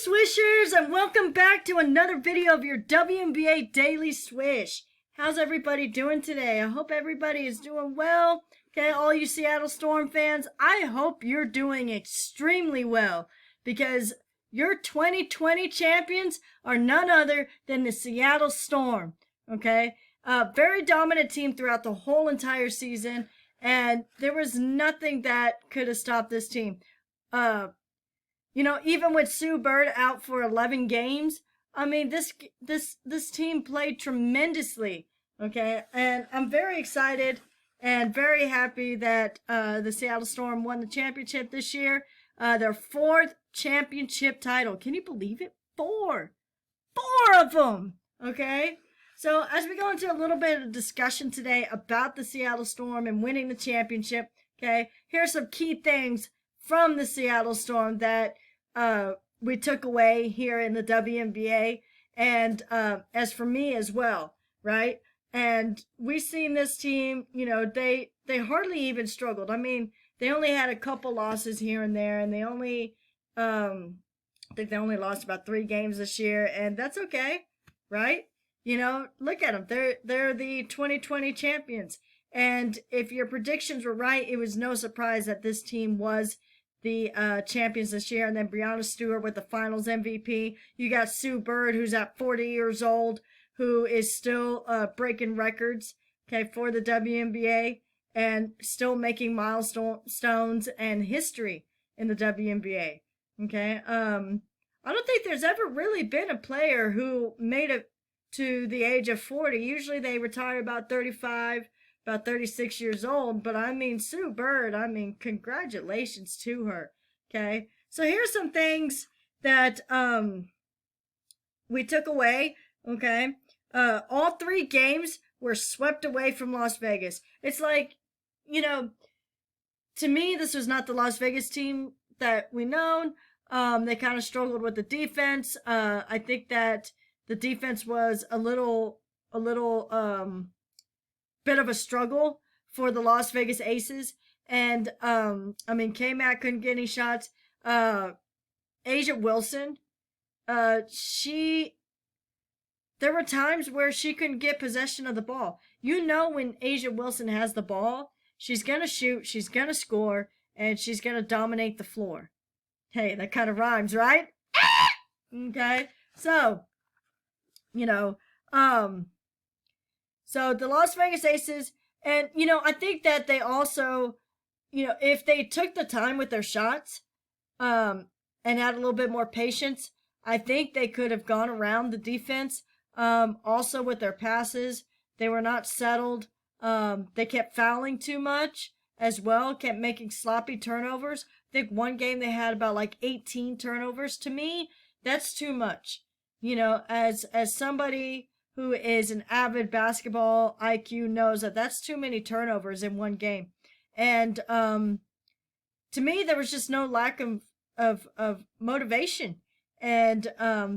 Swishers, and welcome back to another video of your WNBA Daily Swish. How's everybody doing today? I hope everybody is doing well. Okay, all you Seattle Storm fans, I hope you're doing extremely well because your 2020 champions are none other than the Seattle Storm. Okay, very dominant team throughout the whole entire season, and there was nothing that could have stopped this team. Even with Sue Bird out for 11 games, I mean, this team played tremendously, okay? And I'm very excited and very happy that the Seattle Storm won the championship this year. Their fourth championship title. Can you believe it? Four of them, okay? So as we go into a little bit of discussion today about the Seattle Storm and winning the championship, okay, here are some key things from the Seattle Storm that we took away here in the WNBA, and as for me as well, right? And we've seen this team, they hardly even struggled. I mean, they only had a couple losses here and there, and they only, I think they only lost about 3 games this year, and that's okay, right? Look at them. They're the 2020 champions. And if your predictions were right, it was no surprise that this team was the champions this year. And then Breanna Stewart with the finals MVP. You got Sue Bird, who's at 40 years old, who is still breaking records, okay, for the WNBA and still making milestones and history in the WNBA, okay? I don't think there's ever really been a player who made it to the age of 40. Usually they retire about 35, about 36 years old, but I mean, Sue Bird, congratulations to her, okay? So here's some things that we took away, okay? All 3 games were swept away from Las Vegas. It's like, to me, this was not the Las Vegas team that we known. They kind of struggled with the defense. I think that the defense was a little bit of a struggle for the Las Vegas Aces. And, K-Mac couldn't get any shots. A'ja Wilson, there were times where she couldn't get possession of the ball. When A'ja Wilson has the ball, she's going to shoot, she's going to score, and she's going to dominate the floor. Hey, that kind of rhymes, right? Okay, so, so the Las Vegas Aces, and, I think that they also, if they took the time with their shots, and had a little bit more patience, I think they could have gone around the defense. Also with their passes, they were not settled. They kept fouling too much as well, kept making sloppy turnovers. I think one game they had about like 18 turnovers. To me, that's too much. As somebody who is an avid basketball IQ knows that that's too many turnovers in one game. And to me, there was just no lack of motivation. And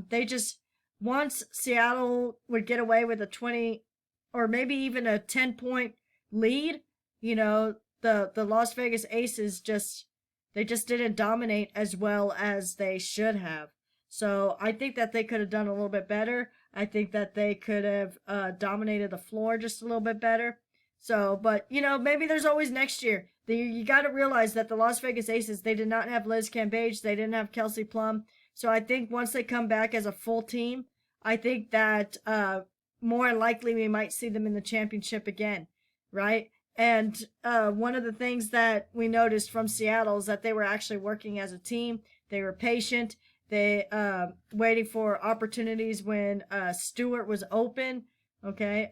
they just, once Seattle would get away with a 20 or maybe even a 10-point lead, the Las Vegas Aces just didn't dominate as well as they should have. So I think that they could have done a little bit better. I think that they could have dominated the floor just a little bit better. So, but, maybe there's always next year. You got to realize that the Las Vegas Aces, they did not have Liz Cambage. They didn't have Kelsey Plum. So I think once they come back as a full team, I think that more likely we might see them in the championship again, right? And one of the things that we noticed from Seattle is that they were actually working as a team. They were patient. They waiting for opportunities when Stewart was open, okay?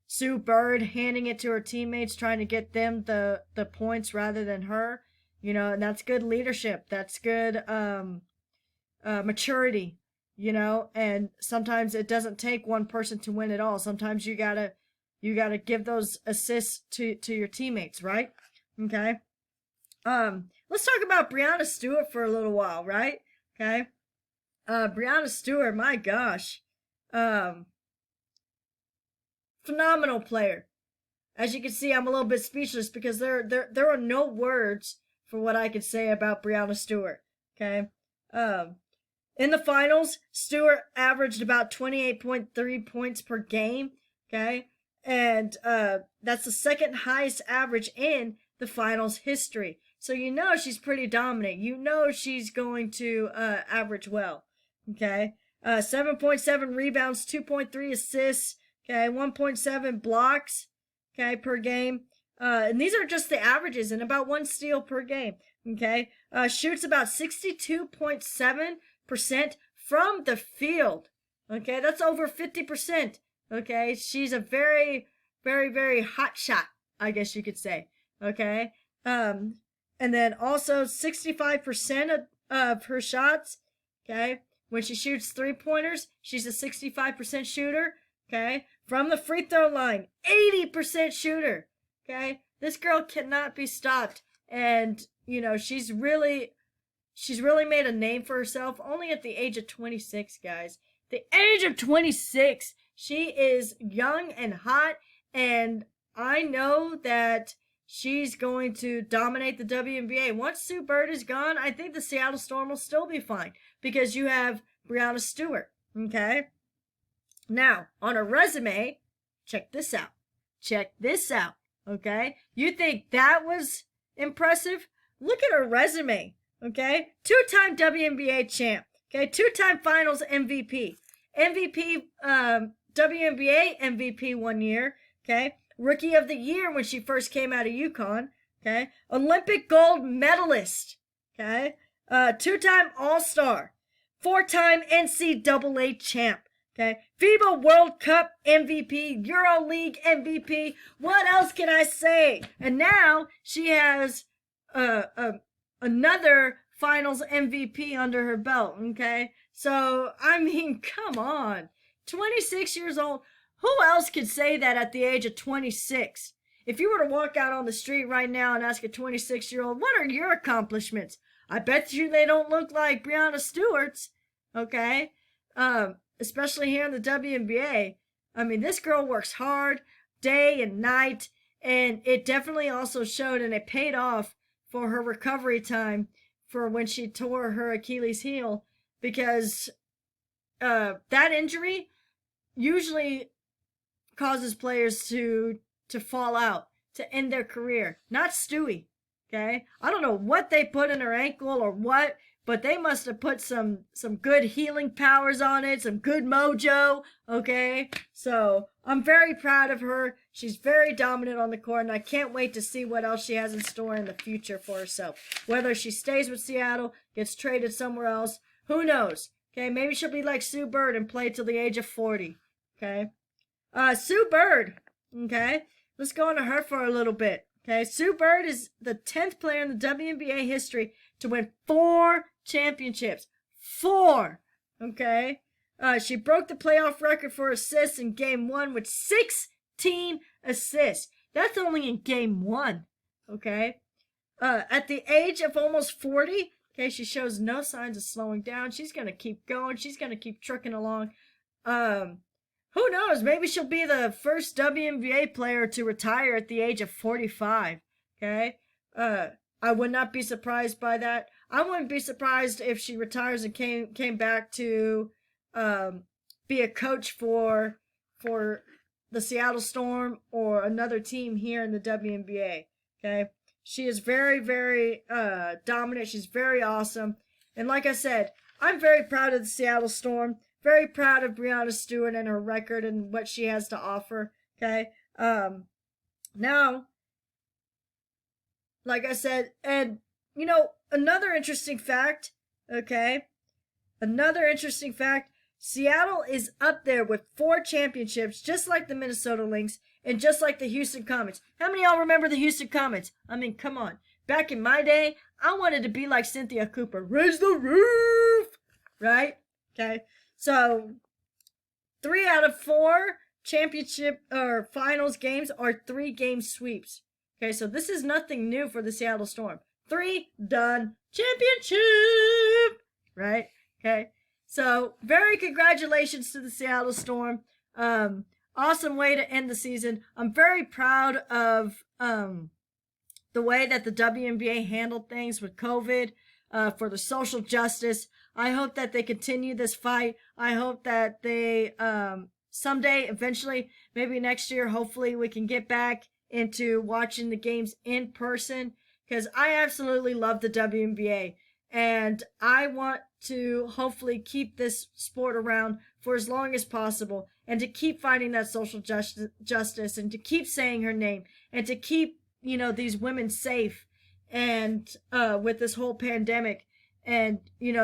Sue Bird handing it to her teammates, trying to get them the points rather than her, and that's good leadership. That's good maturity, and sometimes it doesn't take one person to win it all. Sometimes you gotta give those assists to your teammates, right? Okay. Let's talk about Breanna Stewart for a little while, right? Okay. Breanna Stewart, my gosh. Phenomenal player. As you can see, I'm a little bit speechless because there are no words for what I could say about Breanna Stewart. Okay. In the finals, Stewart averaged about 28.3 points per game. Okay. And that's the second highest average in the finals history. So you know she's pretty dominant. You know she's going to average well. Okay. 7.7 rebounds, 2.3 assists. Okay. 1.7 blocks. Okay. Per game. And these are just the averages, and about 1 steal per game. Okay. Shoots about 62.7% from the field. Okay. That's over 50%. Okay. She's a very, very, very hot shot, I guess you could say. Okay. And then also 65% of her shots. Okay. When she shoots 3-pointers, she's a 65% shooter. Okay. From the free throw line, 80% shooter. Okay. This girl cannot be stopped. And, you know, she's really made a name for herself only at the age of 26, guys. The age of 26. She is young and hot, and I know that she's going to dominate the WNBA. Once Sue Bird is gone, I think the Seattle Storm will still be fine because you have Breanna Stewart. Okay? Now, on her resume, check this out. Check this out. Okay? You think that was impressive? Look at her resume. Okay? 2-time WNBA champ. Okay? 2-time finals MVP. WNBA MVP 1 year. Okay? Rookie of the year when she first came out of UConn. Okay? Olympic gold medalist. Okay? 2-time All-Star. 4-time NCAA champ. Okay? FIBA World Cup MVP. EuroLeague MVP. What else can I say? And now she has another finals MVP under her belt. Okay? So, I mean, come on. 26 years old. Who else could say that at the age of 26? If you were to walk out on the street right now and ask a 26-year-old, what are your accomplishments? I bet you they don't look like Breanna Stewart's. Okay? Especially here in the WNBA. I mean, this girl works hard day and night, and it definitely also showed, and it paid off for her recovery time for when she tore her Achilles heel, because that injury usually causes players to fall out, to end their career. Not Stewie, okay? I don't know what they put in her ankle or what, but they must have put some good healing powers on it, some good mojo, okay? So I'm very proud of her. She's very dominant on the court, and I can't wait to see what else she has in store in the future for herself. Whether she stays with Seattle, gets traded somewhere else, who knows? Okay, maybe she'll be like Sue Bird and play till the age of 40, okay? Sue Bird, okay? Let's go into her for a little bit, okay? Sue Bird is the 10th player in the WNBA history to win 4 championships. 4, okay? She broke the playoff record for assists in Game 1 with 16 assists. That's only in Game 1, okay? At the age of almost 40, okay, she shows no signs of slowing down. She's going to keep going. She's going to keep trucking along. Who knows? Maybe she'll be the first WNBA player to retire at the age of 45, okay? I would not be surprised by that. I wouldn't be surprised if she retires and came back to be a coach for the Seattle Storm or another team here in the WNBA, okay? She is very, very dominant. She's very awesome. And like I said, I'm very proud of the Seattle Storm. Very proud of Breanna Stewart and her record and what she has to offer. Okay. Now, like I said, and you know, another interesting fact, okay? Another interesting fact, Seattle is up there with 4 championships, just like the Minnesota Lynx and just like the Houston Comets. How many of y'all remember the Houston Comets? I mean, come on. Back in my day, I wanted to be like Cynthia Cooper. Raise the roof! Right? Okay. So, 3 out of 4 championship or finals games are 3-game sweeps. Okay, so this is nothing new for the Seattle Storm. 3 done. Championship! Right? Okay. So, very congratulations to the Seattle Storm. Awesome way to end the season. I'm very proud of the way that the WNBA handled things with COVID, for the social justice. I hope that they continue this fight. I hope that they someday, eventually, maybe next year, hopefully we can get back into watching the games in person, because I absolutely love the WNBA, and I want to hopefully keep this sport around for as long as possible, and to keep fighting that social justice, and to keep saying her name, and to keep, these women safe, and with this whole pandemic. And the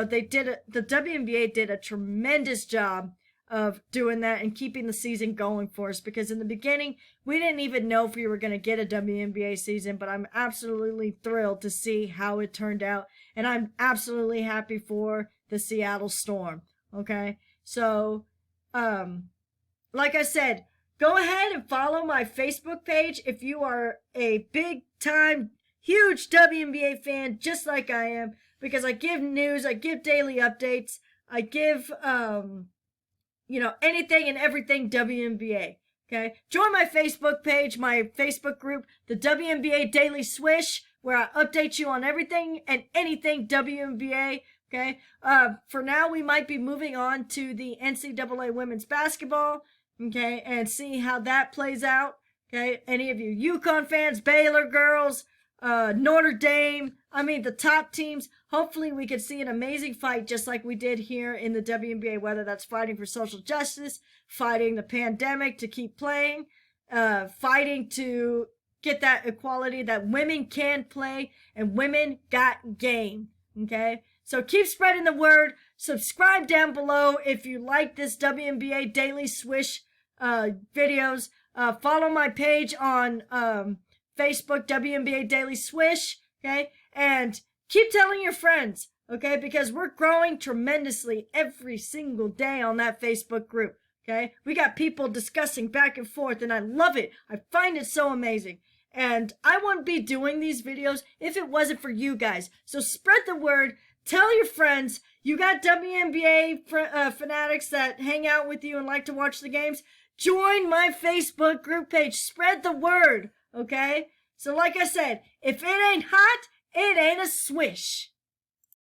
WNBA did a tremendous job of doing that and keeping the season going for us, because in the beginning we didn't even know if we were going to get a WNBA season, but I'm absolutely thrilled to see how it turned out, and I'm absolutely happy for the Seattle Storm. Okay, so like I said, go ahead and follow my Facebook page if you are a big time huge WNBA fan just like I am, because I give news, I give daily updates, I give anything and everything WNBA. Okay, join my Facebook page, my Facebook group, the WNBA Daily Swish, where I update you on everything and anything WNBA. Okay, for now we might be moving on to the NCAA women's basketball. Okay, and see how that plays out. Okay, any of you UConn fans, Baylor girls, Notre Dame, the top teams. Hopefully we could see an amazing fight just like we did here in the WNBA, whether that's fighting for social justice, fighting the pandemic to keep playing, fighting to get that equality that women can play and women got game. Okay, so keep spreading the word. Subscribe down below if you like this WNBA Daily Swish videos. Follow my page on Facebook, WNBA Daily Swish, okay? And keep telling your friends, okay? Because we're growing tremendously every single day on that Facebook group, okay? We got people discussing back and forth, and I love it. I find it so amazing. And I wouldn't be doing these videos if it wasn't for you guys. So spread the word. Tell your friends. You got WNBA fanatics that hang out with you and like to watch the games. Join my Facebook group page. Spread the word. Okay? So like I said, if it ain't hot, it ain't a swish.